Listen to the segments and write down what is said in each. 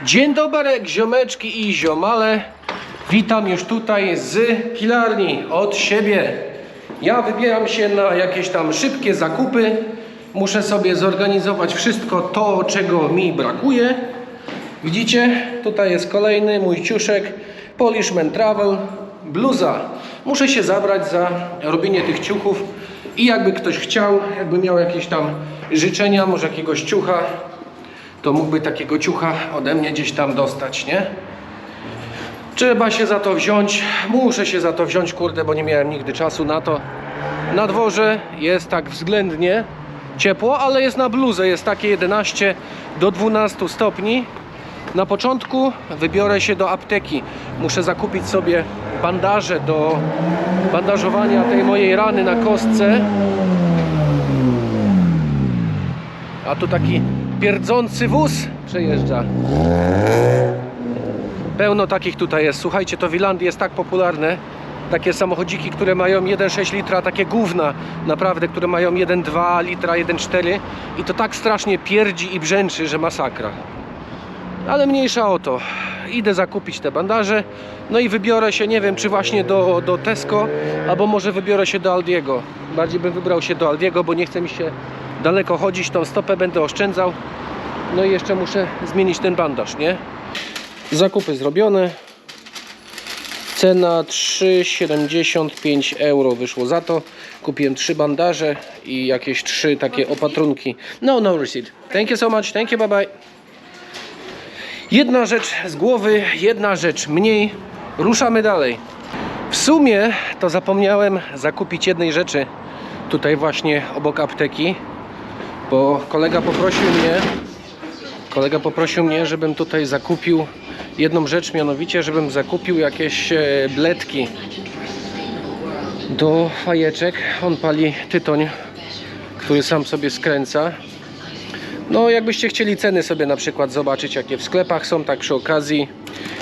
Dzień dobry, ziomeczki i ziomale. Witam już tutaj z pilarni od siebie. Ja wybieram się na jakieś tam szybkie zakupy. Muszę sobie zorganizować wszystko to, czego mi brakuje. Widzicie? Tutaj jest kolejny mój ciuszek Polishman Travel, bluza. Muszę się zabrać za robienie tych ciuchów i jakby ktoś chciał, jakby miał jakieś tam życzenia, może jakiegoś ciucha, to mógłby takiego ciucha ode mnie gdzieś tam dostać, nie? Trzeba się za to wziąć, muszę się za to wziąć, kurde, bo nie miałem nigdy czasu na to. Na dworze jest tak względnie ciepło, ale jest na bluzę, jest takie 11 do 12 stopni. Na początku wybiorę się do apteki. Muszę zakupić sobie bandaże do bandażowania tej mojej rany na kostce. A tu taki pierdzący wóz przejeżdża. Pełno takich tutaj jest. Słuchajcie, to w Irlandii jest tak popularne. Takie samochodziki, które mają 1,6 litra, takie gówna naprawdę, które mają 1,2 litra, 1,4 i to tak strasznie pierdzi i brzęczy, że masakra. Ale mniejsza o to. Idę zakupić te bandaże. No i wybiorę się, nie wiem, czy właśnie do Tesco, albo może wybiorę się do Aldiego. Bardziej bym wybrał się do Aldiego, bo nie chce mi się daleko chodzić. Tą stopę będę oszczędzał. No i jeszcze muszę zmienić ten bandaż, nie? Zakupy zrobione. Cena 3,75 euro wyszło za to. Kupiłem 3 bandaże i jakieś 3 takie opatrunki. No receipt. Thank you so much. Thank you, bye bye. Jedna rzecz z głowy, jedna rzecz mniej. Ruszamy dalej. W sumie to zapomniałem zakupić jednej rzeczy tutaj właśnie obok apteki, bo kolega poprosił mnie, żebym tutaj zakupił jedną rzecz, mianowicie żebym zakupił jakieś bledki do fajeczek. On pali tytoń, który sam sobie skręca. No jakbyście chcieli ceny sobie na przykład zobaczyć, jakie w sklepach są, tak przy okazji.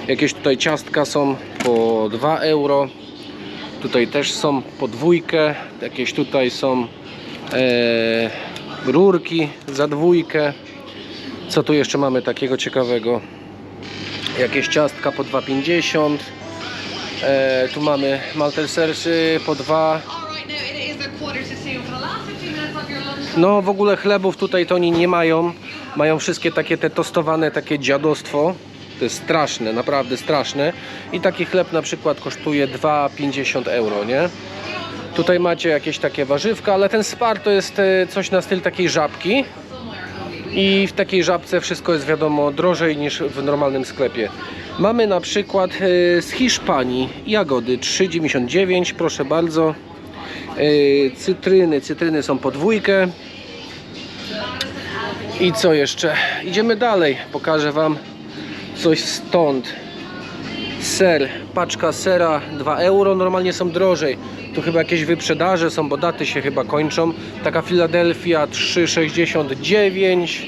Jakieś tutaj ciastka są po 2 euro. Tutaj też są po 2. Jakieś tutaj są rurki za 2. Co tu jeszcze mamy takiego ciekawego? Jakieś ciastka po 2,50. Tu mamy maltesersy po 2. No w ogóle chlebów tutaj to oni nie mają. Mają wszystkie takie te tostowane, takie dziadostwo. To jest straszne, naprawdę straszne. I taki chleb na przykład kosztuje 2,50 euro, nie? Tutaj macie jakieś takie warzywka, ale ten spar to jest coś na styl takiej żabki. I w takiej żabce wszystko jest, wiadomo, drożej niż w normalnym sklepie. Mamy na przykład z Hiszpanii jagody 3,99, proszę bardzo. Cytryny są po 2. I co jeszcze? Idziemy dalej, pokażę wam coś stąd. Ser, paczka sera 2 euro, normalnie są drożej. Tu chyba jakieś wyprzedaże są, bo daty się chyba kończą. Taka Philadelphia 3,69.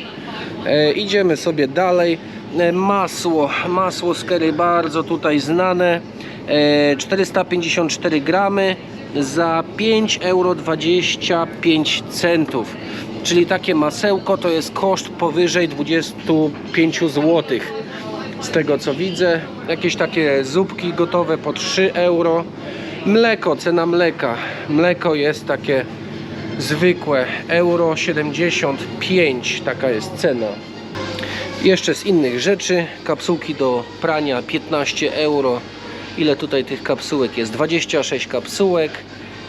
Idziemy sobie dalej. Masło z Kerry, bardzo tutaj znane. 454 gramy za 5,25 euro. Czyli takie masełko to jest koszt powyżej 25 zł. Z tego co widzę. Jakieś takie zupki gotowe po 3 euro. Mleko, cena mleka. Mleko jest takie zwykłe, euro 75, taka jest cena. Jeszcze z innych rzeczy, kapsułki do prania 15 euro. Ile tutaj tych kapsułek jest? 26 kapsułek.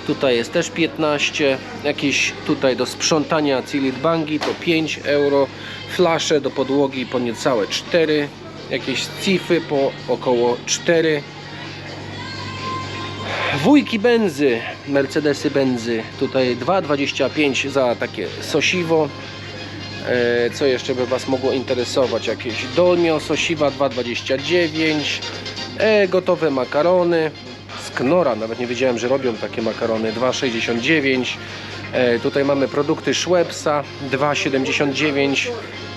Tutaj jest też 15. Jakieś tutaj do sprzątania Cilit Bangi to 5 euro. Flasze do podłogi po niecałe 4. Jakieś cify po około 4. Wujki benzy, Mercedesy benzy, tutaj 2,25 za takie sosiwo. Co jeszcze by was mogło interesować? Jakieś dolmio sosiwa 2,29. Gotowe makarony z Knorra, nawet nie wiedziałem, że robią takie makarony, 2,69. Tutaj mamy produkty Schweppesa 2,79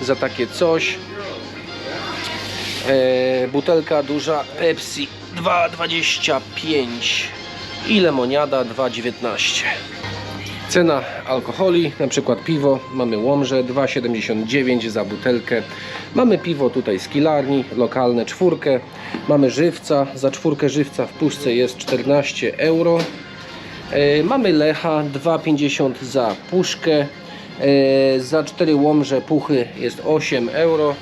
za takie coś. Butelka duża Pepsi 2,25 i lemoniada 2,19. Cena alkoholi, na przykład piwo, mamy Łomże 2,79 za butelkę. Mamy piwo tutaj z Kilarni, lokalne, czwórkę. Mamy żywca, za czwórkę żywca w puszce jest 14 euro. Mamy Lecha 2,50 za puszkę. Za 4 Łomże puchy jest 8 euro.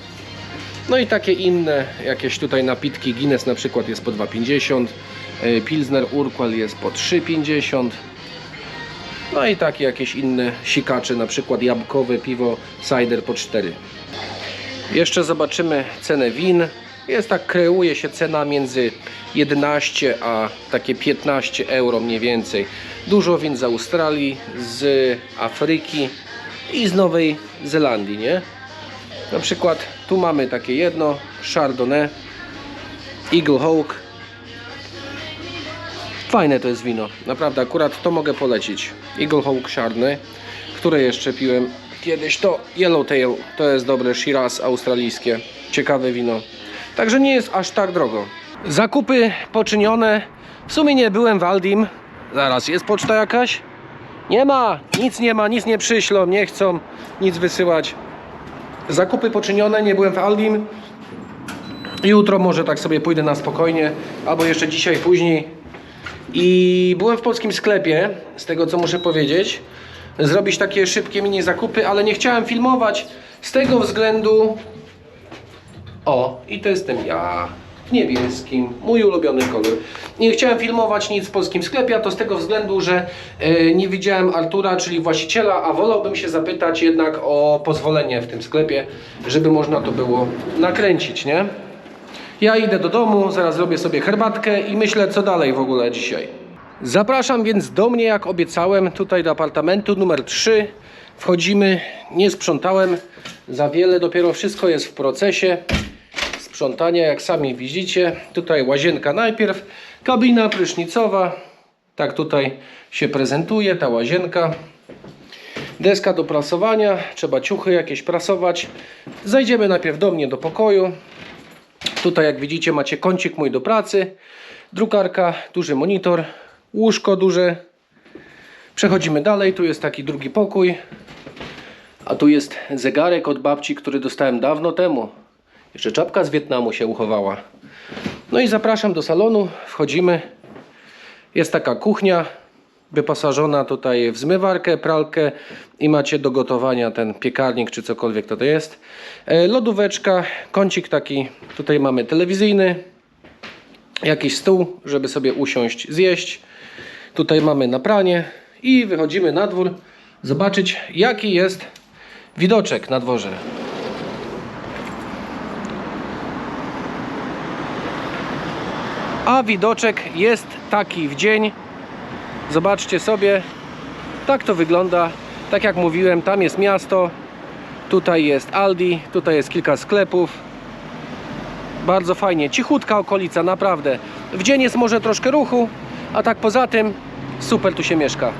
No i takie inne jakieś tutaj napitki, Guinness na przykład jest po 2,50, Pilsner Urquell jest po 3,50. No i takie jakieś inne sikacze, na przykład jabłkowe piwo cider po 4. Jeszcze zobaczymy cenę win. Jest tak, kreuje się cena między 11 a takie 15 euro mniej więcej. Dużo win z Australii, z Afryki i z Nowej Zelandii, nie? Na przykład tu mamy takie jedno Chardonnay Eagle Hawk. Fajne to jest wino, naprawdę, akurat to mogę polecić. Eagle Hawk Chardonnay, które jeszcze piłem kiedyś, to Yellowtail, to jest dobre Shiraz australijskie, ciekawe wino. Także nie jest aż tak drogo. Zakupy poczynione. W sumie nie byłem w Aldim. Zaraz, jest poczta jakaś? Nie ma, nic nie przyślą, nie chcą nic wysyłać. Zakupy poczynione, nie byłem w Aldim. Jutro może tak sobie pójdę na spokojnie, albo jeszcze dzisiaj później. I byłem w polskim sklepie, z tego co muszę powiedzieć, zrobić takie szybkie mini zakupy, ale nie chciałem filmować z tego względu. O, i to jestem ja w niebieskim, mój ulubiony kolor. Nie chciałem filmować nic w polskim sklepie, a to z tego względu, że nie widziałem Artura, czyli właściciela, a wolałbym się zapytać jednak o pozwolenie w tym sklepie, żeby można to było nakręcić, nie? Ja idę do domu, zaraz zrobię sobie herbatkę i myślę, co dalej w ogóle dzisiaj. Zapraszam więc do mnie, jak obiecałem, tutaj do apartamentu numer 3. Wchodzimy, nie sprzątałem za wiele, dopiero wszystko jest w procesie sprzątania, jak sami widzicie. Tutaj łazienka najpierw, kabina prysznicowa. Tak tutaj się prezentuje ta łazienka. Deska do prasowania, trzeba ciuchy jakieś prasować. Zajdziemy najpierw do mnie do pokoju. Tutaj jak widzicie macie kącik mój do pracy, drukarka, duży monitor, łóżko duże. Przechodzimy dalej, tu jest taki drugi pokój. A tu jest zegarek od babci, który dostałem dawno temu. Jeszcze czapka z Wietnamu się uchowała. No i zapraszam do salonu, wchodzimy. Jest taka kuchnia wyposażona tutaj w zmywarkę, pralkę i macie do gotowania ten piekarnik czy cokolwiek to jest. Lodóweczka, kącik taki, tutaj mamy telewizyjny, jakiś stół, żeby sobie usiąść, zjeść. Tutaj mamy na pranie i wychodzimy na dwór zobaczyć, jaki jest widoczek na dworze. A widoczek jest taki w dzień. Zobaczcie sobie, tak to wygląda. Tak jak mówiłem, tam jest miasto, tutaj jest Aldi, tutaj jest kilka sklepów. Bardzo fajnie, cichutka okolica, naprawdę. W dzień jest może troszkę ruchu, a tak poza tym super tu się mieszka.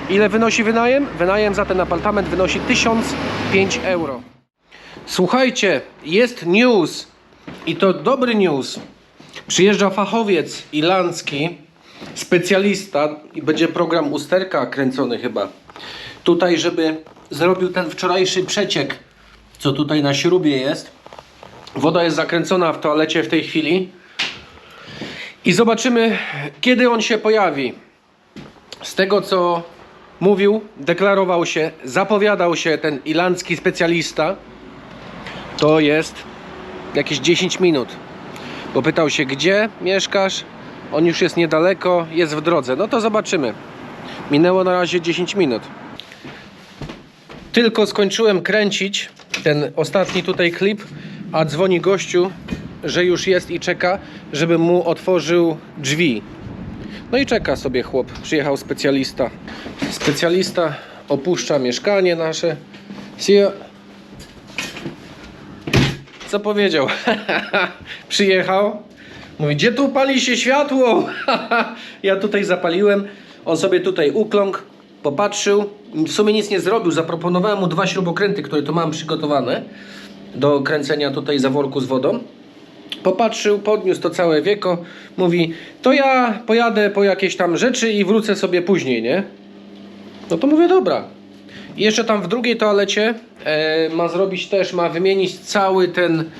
Ile wynosi wynajem? Wynajem za ten apartament wynosi 1005 euro. Słuchajcie, jest news i to dobry news. Przyjeżdża fachowiec irlandzki, specjalista i będzie program usterka kręcony chyba. Tutaj, żeby zrobił ten wczorajszy przeciek, co tutaj na śrubie jest. Woda jest zakręcona w toalecie w tej chwili. I zobaczymy, kiedy on się pojawi. Z tego co mówił, deklarował się, zapowiadał się ten irlandzki specjalista, to jest jakieś 10 minut. Bo pytał się, gdzie mieszkasz? On już jest niedaleko, jest w drodze. No to zobaczymy. Minęło na razie 10 minut. Tylko skończyłem kręcić ten ostatni tutaj klip, a dzwoni gościu, że już jest i czeka, żebym mu otworzył drzwi. No i czeka sobie chłop. Przyjechał specjalista. Specjalista opuszcza mieszkanie nasze. Co powiedział? Przyjechał. Mówi, gdzie tu pali się światło? Ja tutaj zapaliłem. On sobie tutaj ukląkł, popatrzył. W sumie nic nie zrobił. Zaproponowałem mu 2 śrubokręty, które tu mam przygotowane do kręcenia tutaj zaworku z wodą. Popatrzył, podniósł to całe wieko. Mówi, to ja pojadę po jakieś tam rzeczy i wrócę sobie później, nie? No to mówię, dobra. I jeszcze tam w drugiej toalecie ma zrobić też, ma wymienić cały ten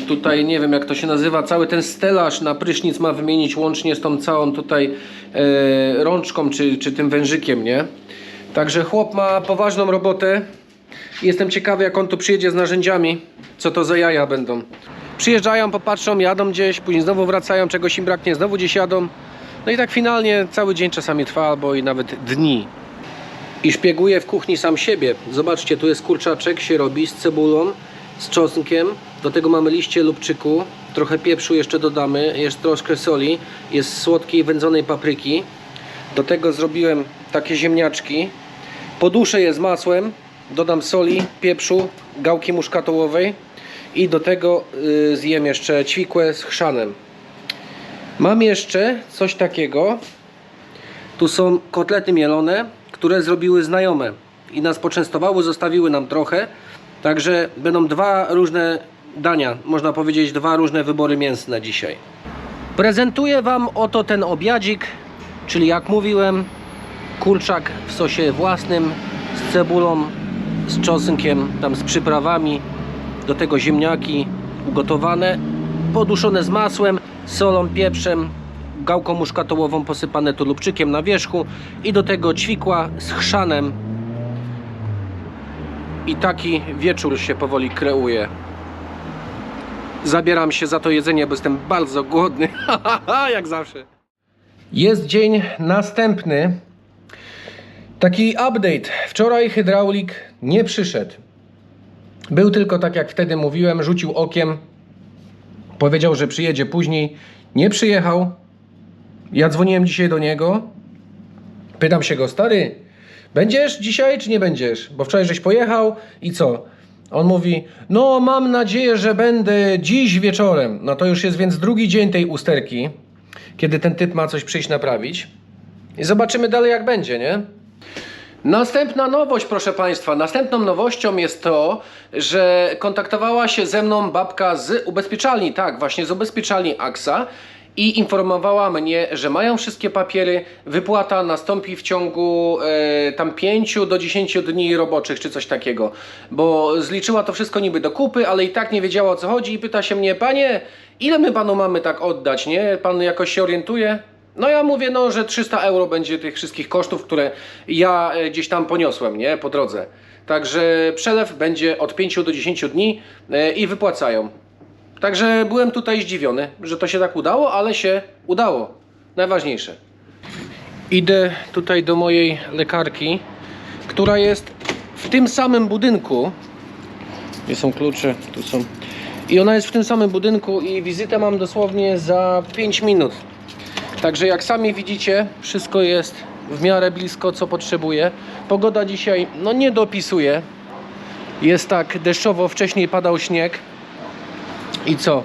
tutaj nie wiem jak to się nazywa, cały ten stelaż na prysznic ma wymienić łącznie z tą całą tutaj rączką czy tym wężykiem, nie? Także chłop ma poważną robotę. Jestem ciekawy jak on tu przyjedzie z narzędziami, co to za jaja będą. Przyjeżdżają, popatrzą, jadą gdzieś, później znowu wracają, czegoś im braknie, znowu gdzieś jadą. No i tak finalnie cały dzień czasami trwa, albo i nawet dni. I szpieguję w kuchni sam siebie. Zobaczcie, tu jest kurczaczek, się robi z cebulą, z czosnkiem. Do tego mamy liście lubczyku, trochę pieprzu jeszcze dodamy, jest troszkę soli, jest słodkiej wędzonej papryki. Do tego zrobiłem takie ziemniaczki. Poduszę je z masłem, dodam soli, pieprzu, gałki muszkatołowej i do tego zjem jeszcze ćwikłę z chrzanem. Mam jeszcze coś takiego. Tu są kotlety mielone, które zrobiły znajome i nas poczęstowały, zostawiły nam trochę. Także będą dwa różne dania, można powiedzieć dwa różne wybory mięsne dzisiaj. Prezentuję Wam oto ten obiadzik, czyli jak mówiłem, kurczak w sosie własnym, z cebulą, z czosnkiem, tam z przyprawami, do tego ziemniaki ugotowane, poduszone z masłem, solą, pieprzem, gałką muszkatołową posypane tu lubczykiem na wierzchu i do tego ćwikła z chrzanem. I taki wieczór się powoli kreuje. Zabieram się za to jedzenie, bo jestem bardzo głodny. Jak zawsze. Jest dzień następny. Taki update. Wczoraj hydraulik nie przyszedł. Był tylko tak jak wtedy mówiłem, rzucił okiem. Powiedział, że przyjedzie później. Nie przyjechał. Ja dzwoniłem dzisiaj do niego. Pytam się go, stary, będziesz dzisiaj czy nie będziesz? Bo wczoraj żeś pojechał i co? On mówi, no mam nadzieję, że będę dziś wieczorem. No to już jest więc drugi dzień tej usterki, kiedy ten typ ma coś przyjść naprawić. I zobaczymy dalej jak będzie, nie? Następna nowość, proszę Państwa. Następną nowością jest to, że kontaktowała się ze mną babka z ubezpieczalni, tak, właśnie z ubezpieczalni AXA i informowała mnie, że mają wszystkie papiery, wypłata nastąpi w ciągu tam 5 do 10 dni roboczych czy coś takiego, bo zliczyła to wszystko niby do kupy, ale i tak nie wiedziała o co chodzi i pyta się mnie, panie, ile my panu mamy tak oddać, nie? Pan jakoś się orientuje? No ja mówię, no, że 300 euro będzie tych wszystkich kosztów, które ja gdzieś tam poniosłem, nie? Po drodze. Także przelew będzie od 5 do 10 dni i wypłacają. Także byłem tutaj zdziwiony, że to się tak udało, ale się udało. Najważniejsze. Idę tutaj do mojej lekarki, która jest w tym samym budynku. Gdzie są klucze? Tu są. I ona jest w tym samym budynku i wizytę mam dosłownie za 5 minut. Także jak sami widzicie, wszystko jest w miarę blisko, co potrzebuję. Pogoda dzisiaj no nie dopisuje. Jest tak deszczowo, wcześniej padał śnieg. I co?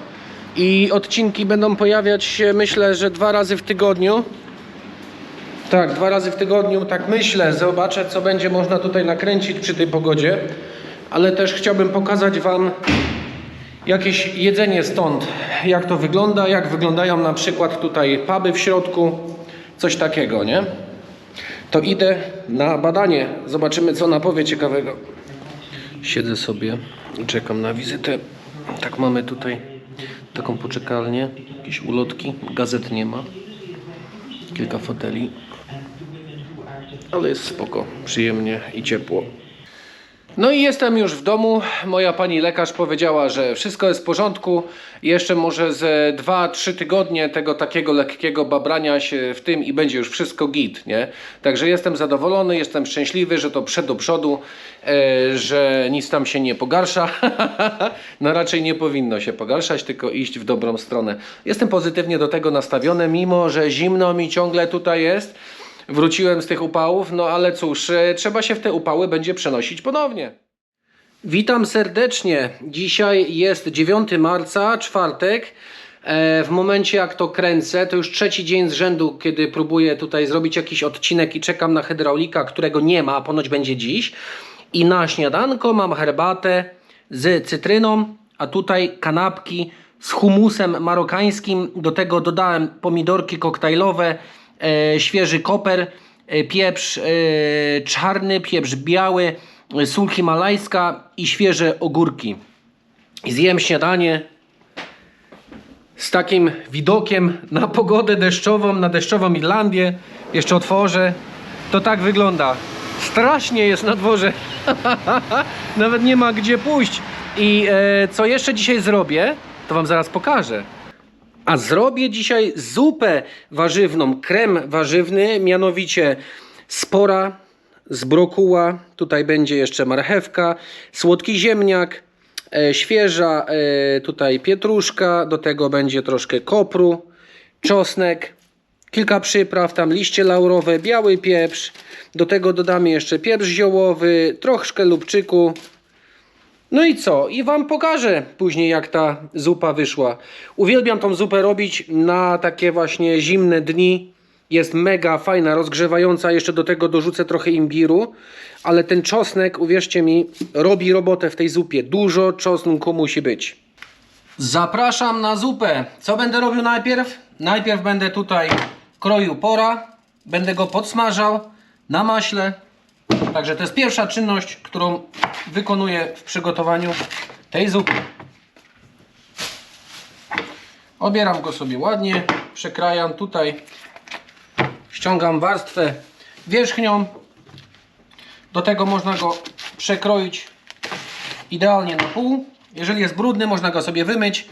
I odcinki będą pojawiać się, myślę, że 2 razy w tygodniu. Tak, 2 razy w tygodniu, tak myślę. Zobaczę, co będzie można tutaj nakręcić przy tej pogodzie. Ale też chciałbym pokazać Wam jakieś jedzenie stąd. Jak to wygląda, jak wyglądają na przykład tutaj puby w środku. Coś takiego, nie? To idę na badanie. Zobaczymy, co ona powie ciekawego. Siedzę sobie i czekam na wizytę. Tak, mamy tutaj taką poczekalnię, jakieś ulotki, gazet nie ma, kilka foteli, ale jest spoko, przyjemnie i ciepło. No i jestem już w domu. Moja pani lekarz powiedziała, że wszystko jest w porządku. Jeszcze może ze 2-3 tygodnie tego takiego lekkiego babrania się w tym i będzie już wszystko git, nie? Także jestem zadowolony, jestem szczęśliwy, że to przed do przodu, że nic tam się nie pogarsza. No raczej nie powinno się pogarszać, tylko iść w dobrą stronę. Jestem pozytywnie do tego nastawiony, mimo że zimno mi ciągle tutaj jest. Wróciłem z tych upałów, no ale cóż, trzeba się w te upały będzie przenosić ponownie. Witam serdecznie. Dzisiaj jest 9 marca, czwartek. W momencie jak to kręcę, to już 3. dzień z rzędu, kiedy próbuję tutaj zrobić jakiś odcinek i czekam na hydraulika, którego nie ma, a ponoć będzie dziś. I na śniadanko mam herbatę z cytryną, a tutaj kanapki z humusem marokańskim. Do tego dodałem pomidorki koktajlowe, świeży koper, pieprz czarny, pieprz biały, sól himalajska i świeże ogórki. I zjem śniadanie z takim widokiem na pogodę deszczową, na deszczową Irlandię. Jeszcze otworzę. To tak wygląda. Strasznie jest na dworze. Nawet nie ma gdzie pójść. I co jeszcze dzisiaj zrobię, to wam zaraz pokażę. A zrobię dzisiaj zupę warzywną, krem warzywny, mianowicie spora z brokuła. Tutaj będzie jeszcze marchewka, słodki ziemniak, świeża tutaj pietruszka, do tego będzie troszkę kopru, czosnek, kilka przypraw, tam liście laurowe, biały pieprz, do tego dodamy jeszcze pieprz ziołowy, troszkę lubczyku. No i co? I wam pokażę później, jak ta zupa wyszła. Uwielbiam tą zupę robić na takie właśnie zimne dni. Jest mega fajna, rozgrzewająca. Jeszcze do tego dorzucę trochę imbiru. Ale ten czosnek, uwierzcie mi, robi robotę w tej zupie. Dużo czosnku musi być. Zapraszam na zupę. Co będę robił najpierw? Najpierw będę tutaj kroił pora. Będę go podsmażał na maśle. Także to jest pierwsza czynność, którą wykonuję w przygotowaniu tej zupy. Obieram go sobie ładnie, przekrajam tutaj, ściągam warstwę wierzchnią. Do tego można go przekroić idealnie na pół. Jeżeli jest brudny, można go sobie wymyć.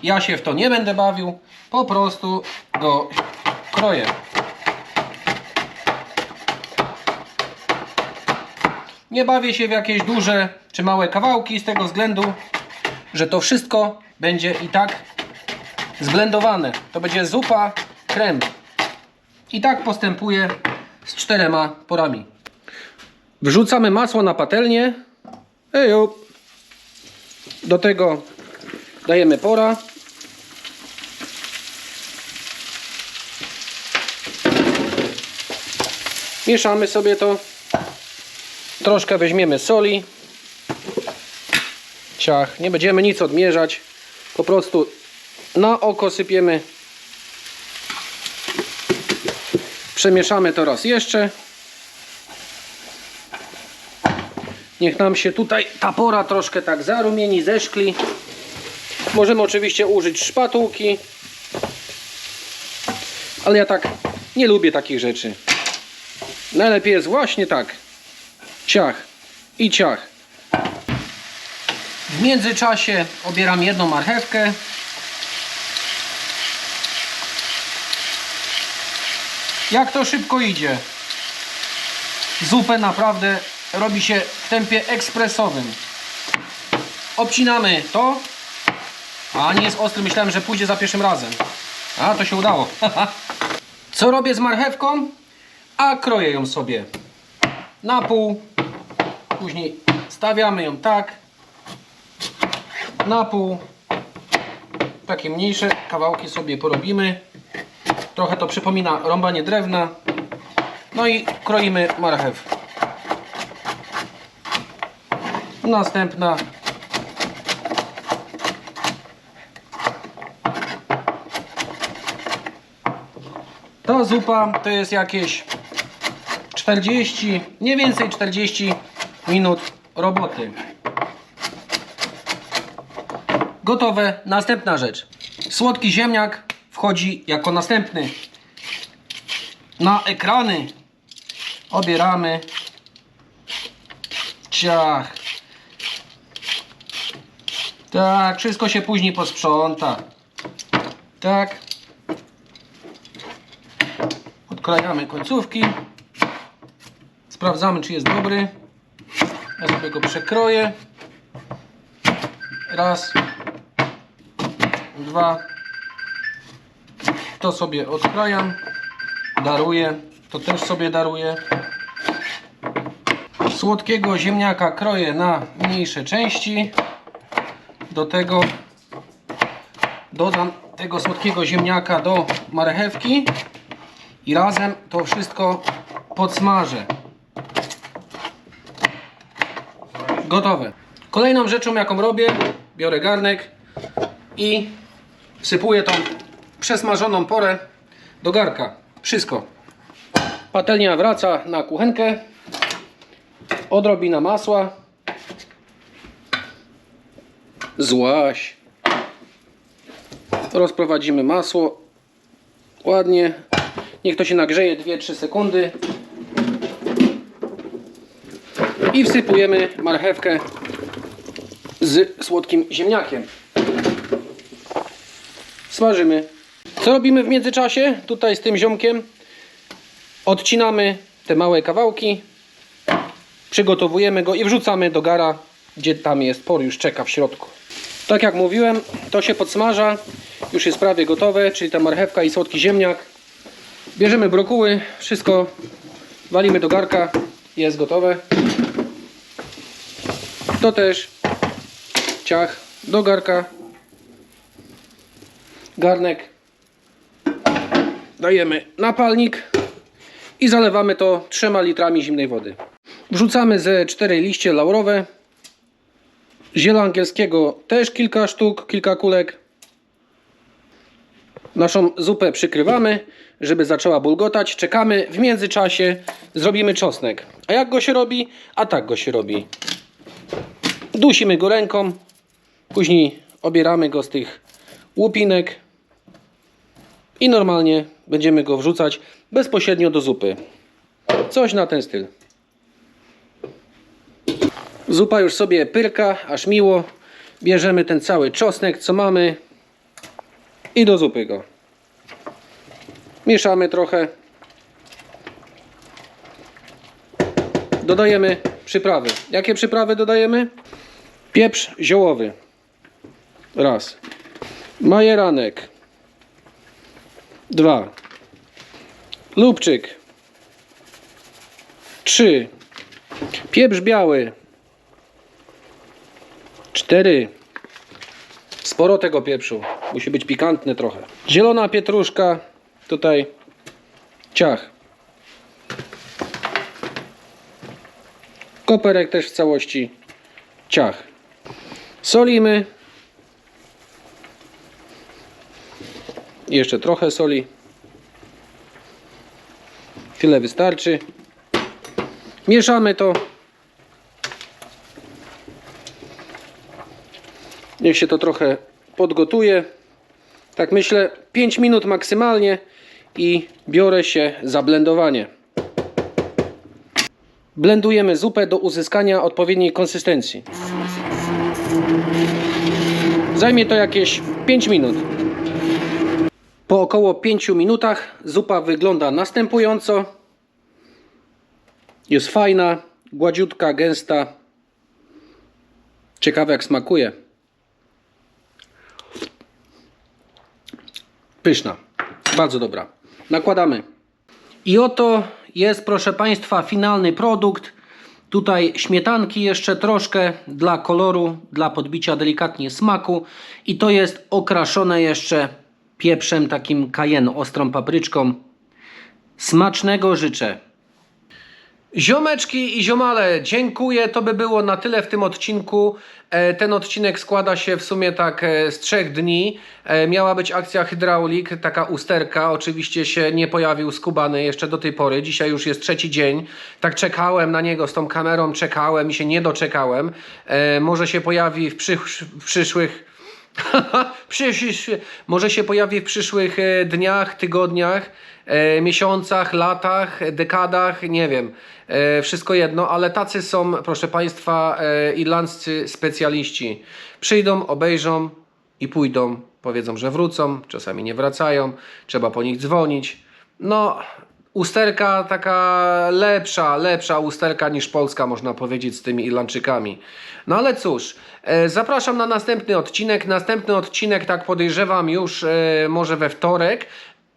Ja się w to nie będę bawił, po prostu go kroję. Nie bawię się w jakieś duże czy małe kawałki z tego względu, że to wszystko będzie i tak zblendowane. To będzie zupa krem. I tak postępuję z 4 porami. Wrzucamy masło na patelnię. Eju. Do tego dajemy pora. Mieszamy sobie to. Troszkę weźmiemy soli. Ciach, nie będziemy nic odmierzać. Po prostu na oko sypiemy. Przemieszamy to raz jeszcze. Niech nam się tutaj ta pora troszkę tak zarumieni, zeszkli. Możemy oczywiście użyć szpatułki. Ale ja tak nie lubię takich rzeczy. Najlepiej jest właśnie tak. Ciach i ciach. W międzyczasie obieram jedną marchewkę. Jak to szybko idzie. Zupę naprawdę robi się w tempie ekspresowym. Obcinamy to. A nie jest ostry, myślałem, że pójdzie za pierwszym razem. A to się udało. Co robię z marchewką? A kroję ją sobie na pół. Później stawiamy ją tak na pół. Takie mniejsze kawałki sobie porobimy. Trochę to przypomina rąbanie drewna. No i kroimy marchew. Następna. Ta zupa to jest jakieś 40, nie więcej 40 minut roboty. Gotowe. Następna rzecz. Słodki ziemniak wchodzi jako następny. Na ekrany obieramy. Ciach. Tak, wszystko się później posprząta. Tak. Odklejamy końcówki. Sprawdzamy, czy jest dobry. Ja sobie go przekroję. Raz. Dwa. To sobie odkrajam. Daruję. To też sobie daruję. Słodkiego ziemniaka kroję na mniejsze części. Do tego dodam tego słodkiego ziemniaka do marchewki i razem to wszystko podsmażę. Gotowe. Kolejną rzeczą, jaką robię, biorę garnek i wsypuję tą przesmażoną porę do garka. Wszystko. Patelnia wraca na kuchenkę. Odrobina masła. Złaś. Rozprowadzimy masło. Ładnie. Niech to się nagrzeje 2-3 sekundy. I wsypujemy marchewkę z słodkim ziemniakiem. Smażymy. Co robimy w międzyczasie? Tutaj z tym ziomkiem odcinamy te małe kawałki, przygotowujemy go i wrzucamy do gara, gdzie tam jest por, już czeka w środku. Tak jak mówiłem, to się podsmaża, już jest prawie gotowe, czyli ta marchewka i słodki ziemniak. Bierzemy brokuły, wszystko walimy do garka, jest gotowe. To też ciach do garka, garnek, dajemy na palnik i zalewamy to 3 litrami zimnej wody. Wrzucamy ze 4 liście laurowe, ziela angielskiego też kilka sztuk, kilka kulek. Naszą zupę przykrywamy, żeby zaczęła bulgotać. Czekamy, w międzyczasie zrobimy czosnek. A jak go się robi? A tak go się robi. Dusimy go ręką, później obieramy go z tych łupinek i normalnie będziemy go wrzucać bezpośrednio do zupy. Coś na ten styl. Zupa już sobie pyrka, aż miło. Bierzemy ten cały czosnek, co mamy, i do zupy go. Mieszamy trochę. Dodajemy przyprawy. Jakie przyprawy dodajemy? Pieprz ziołowy. Raz. Majeranek. 2. Lubczyk. 3. Pieprz biały. 4. Sporo tego pieprzu. Musi być pikantny trochę. Zielona pietruszka. Tutaj ciach. Koperek też w całości. Ciach. Solimy. Jeszcze trochę soli. Tyle wystarczy. Mieszamy to. Niech się to trochę podgotuje. Tak myślę 5 minut maksymalnie i biorę się za blendowanie. Blendujemy zupę do uzyskania odpowiedniej konsystencji. Zajmie to jakieś 5 minut. Po około 5 minutach zupa wygląda następująco. Jest fajna, gładziutka, gęsta. Ciekawe jak smakuje. Pyszna. Bardzo dobra. Nakładamy. I oto jest, proszę Państwa, finalny produkt. Tutaj śmietanki jeszcze troszkę dla koloru, dla podbicia delikatnie smaku. I to jest okraszone jeszcze pieprzem takim cayenne, ostrą papryczką. Smacznego życzę. Ziomeczki i ziomale, dziękuję. To by było na tyle w tym odcinku. Ten odcinek składa się w sumie tak z 3 dni. Miała być akcja hydraulik, taka usterka. Oczywiście się nie pojawił skubany jeszcze do tej pory. Dzisiaj już jest 3. dzień. Tak czekałem na niego z tą kamerą, czekałem i się nie doczekałem. Może się pojawi w przyszłych... Może się pojawi w przyszłych dniach, tygodniach, miesiącach, latach, dekadach, nie wiem, wszystko jedno, ale tacy są, proszę Państwa, irlandzcy specjaliści. Przyjdą, obejrzą i pójdą, powiedzą, że wrócą, czasami nie wracają, trzeba po nich dzwonić. No, usterka taka lepsza usterka niż polska, można powiedzieć, z tymi Irlandczykami. No ale cóż, zapraszam na następny odcinek. Następny odcinek, tak podejrzewam, już może we wtorek.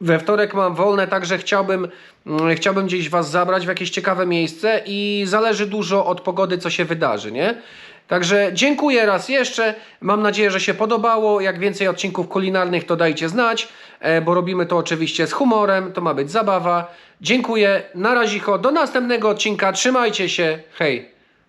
We wtorek mam wolne, także chciałbym gdzieś Was zabrać w jakieś ciekawe miejsce i zależy dużo od pogody, co się wydarzy, nie? Także dziękuję raz jeszcze. Mam nadzieję, że się podobało. Jak więcej odcinków kulinarnych, to dajcie znać, bo robimy to oczywiście z humorem. To ma być zabawa. Dziękuję. Na razie. Do następnego odcinka. Trzymajcie się. Hej.